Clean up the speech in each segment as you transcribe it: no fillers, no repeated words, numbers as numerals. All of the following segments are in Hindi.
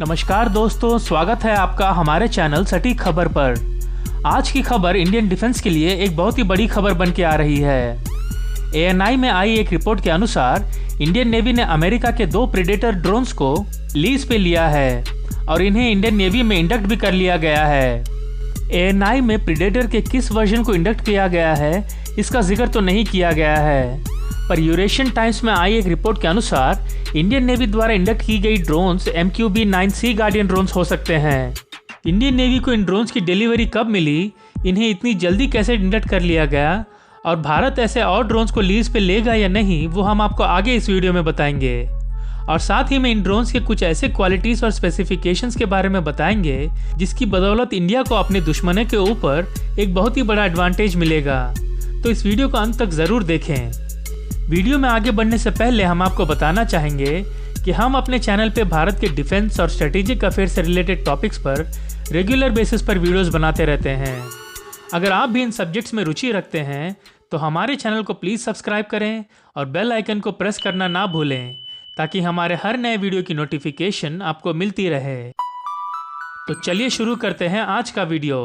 नमस्कार दोस्तों, स्वागत है आपका हमारे चैनल सटीक खबर पर। आज की खबर इंडियन डिफेंस के लिए एक बहुत ही बड़ी खबर बन के आ रही है। ANI में आई एक रिपोर्ट के अनुसार इंडियन नेवी ने अमेरिका के 2 प्रेडेटर ड्रोन्स को लीज पे लिया है और इन्हें इंडियन नेवी में इंडक्ट भी कर लिया गया है। ANI में प्रेडेटर के किस वर्जन को इंडक्ट किया गया है इसका जिक्र तो नहीं किया गया है, पर यूरेशियन टाइम्स में आई एक रिपोर्ट के अनुसार इंडियन नेवी द्वारा इंडक्ट की गई ड्रोन्स MQB-9 सी गार्डियन ड्रोन्स हो सकते हैं। इंडियन नेवी को इन ड्रोन्स की डिलीवरी कब मिली, इन्हें इतनी जल्दी कैसे इंडक्ट कर लिया गया और भारत ऐसे और ड्रोन्स को लीज पे लेगा या नहीं, वो हम आपको आगे इस वीडियो में बताएंगे। और साथ ही में इन ड्रोन्स के कुछ ऐसे क्वालिटीज़ और स्पेसिफिकेशंस के बारे में बताएंगे जिसकी बदौलत इंडिया को अपने दुश्मनों के ऊपर एक बहुत ही बड़ा एडवांटेज मिलेगा। तो इस वीडियो को अंत तक ज़रूर देखें। वीडियो में आगे बढ़ने से पहले हम आपको बताना चाहेंगे कि हम अपने चैनल पे भारत के डिफेंस और स्ट्रेटेजिक अफेयर से रिलेटेड टॉपिक्स पर रेगुलर बेसिस पर वीडियोस बनाते रहते हैं। अगर आप भी इन सब्जेक्ट्स में रुचि रखते हैं तो हमारे चैनल को प्लीज़ सब्सक्राइब करें और बेल आइकन को प्रेस करना ना भूलें ताकि हमारे हर नए वीडियो की नोटिफिकेशन आपको मिलती रहे। तो चलिए शुरू करते हैं आज का वीडियो।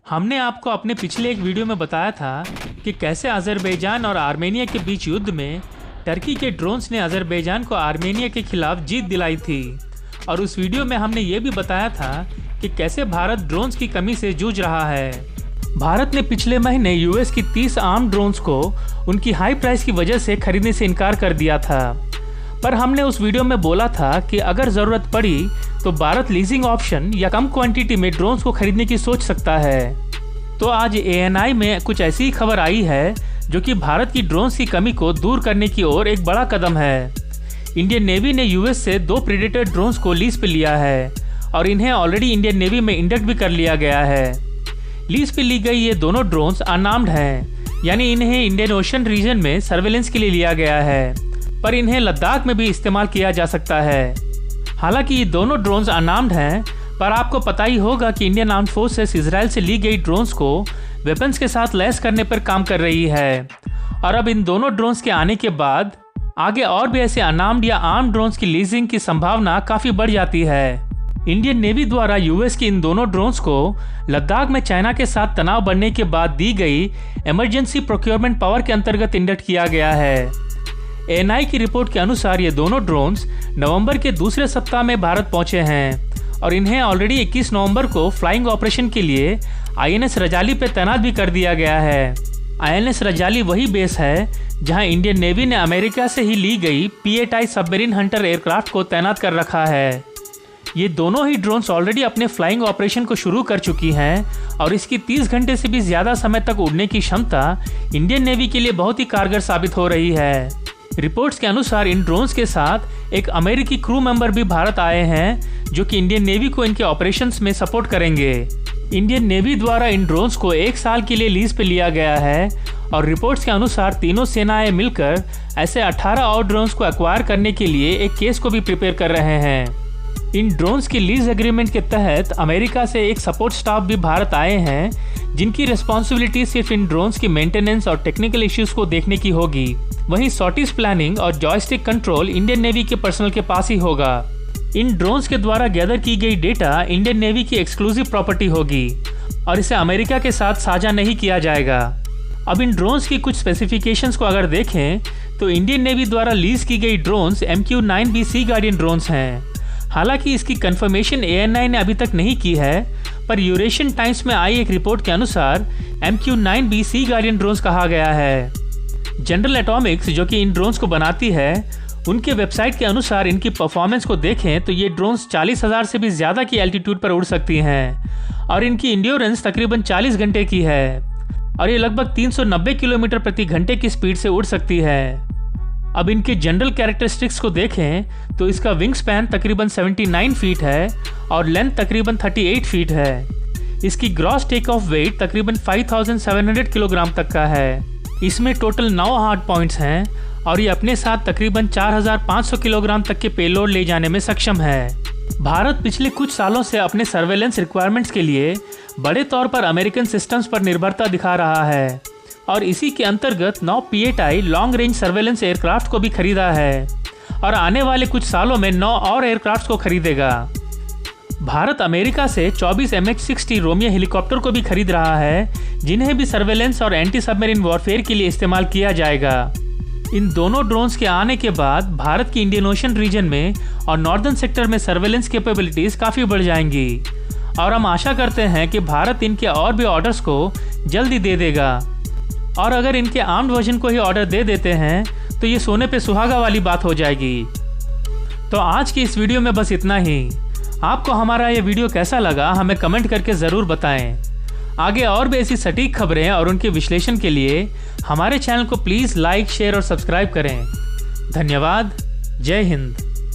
हमने आपको अपने पिछले एक वीडियो में बताया था कि कैसे अजरबैजान और आर्मेनिया के बीच युद्ध में टर्की के ड्रोन्स ने अजरबैजान को आर्मेनिया के खिलाफ जीत दिलाई थी। और उस वीडियो में हमने ये भी बताया था कि कैसे भारत ड्रोन्स की कमी से जूझ रहा है। भारत ने पिछले महीने US की 30 आर्म ड्रोन्स को उनकी हाई प्राइस की वजह से खरीदने से इनकार कर दिया था, पर हमने उस वीडियो में बोला था कि अगर ज़रूरत पड़ी तो भारत लीजिंग ऑप्शन या कम क्वांटिटी में ड्रोन्स को खरीदने की सोच सकता है। तो आज ANI में कुछ ऐसी खबर आई है जो कि भारत की ड्रोन्स की कमी को दूर करने की ओर एक बड़ा कदम है। इंडियन नेवी ने US से 2 प्रेडेटर ड्रोन्स को लीज पे लिया है और इन्हें ऑलरेडी इंडियन नेवी में इंडक्ट भी कर लिया गया है। लीज पे ली गई ये दोनों ड्रोन्स अनआर्म्ड हैं, यानी इन्हें इंडियन ओशन रीजन में सर्वेलेंस के लिए लिया गया है, पर इन्हें लद्दाख में भी इस्तेमाल किया जा सकता है। हालांकि ये दोनों ड्रोन्स अनआर्म्ड हैं, पर आपको पता ही होगा कि इंडियन आर्म्ड फोर्सेस इजराइल से ली गई ड्रोन्स को वेपन्स के साथ लैस करने पर काम कर रही है। और अब इन दोनों ड्रोन्स के आने के बाद आगे और भी ऐसे अनआर्म्ड या आर्म्ड ड्रोन्स की लीजिंग की संभावना काफ़ी बढ़ जाती है। इंडियन नेवी द्वारा US की इन दोनों ड्रोन्स को लद्दाख में चाइना के साथ तनाव बढ़ने के बाद दी गई इमरजेंसी प्रोक्योरमेंट पावर के अंतर्गत इंडक्ट किया गया है। ANI की रिपोर्ट के अनुसार ये दोनों ड्रोन्स नवंबर के दूसरे सप्ताह में भारत पहुंचे हैं और इन्हें ऑलरेडी 21 नवंबर को फ्लाइंग ऑपरेशन के लिए INS रजाली पे तैनात भी कर दिया गया है। INS रजाली वही बेस है जहां इंडियन नेवी ने अमेरिका से ही ली गई P-8I सबमरीन हंटर एयरक्राफ्ट को तैनात कर रखा है। ये दोनों ही ड्रोन्स ऑलरेडी अपने फ्लाइंग ऑपरेशन को शुरू कर चुकी हैं और इसकी 30 घंटे से भी ज़्यादा समय तक उड़ने की क्षमता इंडियन नेवी के लिए बहुत ही कारगर साबित हो रही है। रिपोर्ट्स के अनुसार इन ड्रोन्स के साथ एक अमेरिकी क्रू मेंबर भी भारत आए हैं जो कि इंडियन नेवी को इनके ऑपरेशंस में सपोर्ट करेंगे। इंडियन नेवी द्वारा इन ड्रोन्स को 1 साल के लिए लीज पे लिया गया है और रिपोर्ट्स के अनुसार तीनों सेनाएं मिलकर ऐसे 18 और ड्रोन्स को एक्वायर करने के लिए एक केस को भी प्रिपेयर कर रहे हैं। इन ड्रोन्स की लीज एग्रीमेंट के तहत अमेरिका से एक सपोर्ट स्टाफ भी भारत आए हैं जिनकी रिस्पॉन्सिबिलिटी सिर्फ इन ड्रोन्स की मेंटेनेंस और टेक्निकल इश्यूज को देखने की होगी। वहीं सॉटिस प्लानिंग और जॉयस्टिक कंट्रोल इंडियन नेवी के पर्सनल के पास ही होगा। इन ड्रोन्स के द्वारा गैदर की गई डेटा इंडियन नेवी की एक्सक्लूसिव प्रॉपर्टी होगी और इसे अमेरिका के साथ साझा नहीं किया जाएगा। अब इन ड्रोन्स की कुछ स्पेसिफिकेशंस को अगर देखें तो इंडियन नेवी द्वारा लीज की गई ड्रोन्स MQ-9B सी गार्डियन ड्रोन्स हैं। हालांकि इसकी कंफर्मेशन ANI ने अभी तक नहीं की है, पर यूरेशियन टाइम्स में आई एक रिपोर्ट के अनुसार MQ-9B सी गार्डियन ड्रोन्स कहा गया है। जनरल एटॉमिक्स जो कि इन ड्रोन्स को बनाती है, उनके वेबसाइट के अनुसार इनकी परफॉर्मेंस को देखें तो ये ड्रोन्स 40,000 से भी ज़्यादा की एल्टीट्यूड पर उड़ सकती हैं और इनकी इंड्योरेंस तकरीबन 40 घंटे की है और ये लगभग 390 किलोमीटर प्रति घंटे की स्पीड से उड़ सकती है। अब इनके जनरल कैरेक्टरिस्टिक्स को देखें तो इसका विंग स्पैन तकरीबन 79 फीट है और लेंथ तकरीबन 38 फीट है। इसकी ग्रॉस टेक ऑफ वेट तकरीबन 5,700 किलोग्राम तक का है। इसमें टोटल 9 हार्ड पॉइंट्स हैं और ये अपने साथ तकरीबन 4,500 किलोग्राम तक के पेलोड ले जाने में सक्षम है। भारत पिछले कुछ सालों से अपने सर्वेलेंस रिक्वायरमेंट्स के लिए बड़े तौर पर अमेरिकन सिस्टम्स पर निर्भरता दिखा रहा है और इसी के अंतर्गत 9 P-8I long range surveillance aircraft को भी खरीदा है और आने वाले कुछ सालों में 9 और एयरक्राफ्ट को खरीदेगा। भारत अमेरिका से 24 MH-60 रोमियो हेलीकॉप्टर को भी खरीद रहा है, जिन्हें भी सर्वेलेंस और एंटी सबमरीन वॉरफेयर के लिए इस्तेमाल किया जाएगा। इन दोनों ड्रोन्स के आने के बाद भारत की इंडियन ओशन रीजन में और नॉर्दर्न सेक्टर में सर्वेलेंस कैपेबिलिटीज काफ़ी बढ़ जाएंगी और हम आशा करते हैं कि भारत इनके और भी ऑर्डर्स को जल्दी दे देगा। और अगर इनके आर्म्ड वर्जन को ही ऑर्डर दे देते हैं तो ये सोने पे सुहागा वाली बात हो जाएगी। तो आज की इस वीडियो में बस इतना ही। आपको हमारा ये वीडियो कैसा लगा हमें कमेंट करके ज़रूर बताएं। आगे और भी ऐसी सटीक खबरें और उनके विश्लेषण के लिए हमारे चैनल को प्लीज़ लाइक, शेयर और सब्सक्राइब करें। धन्यवाद। जय हिंद।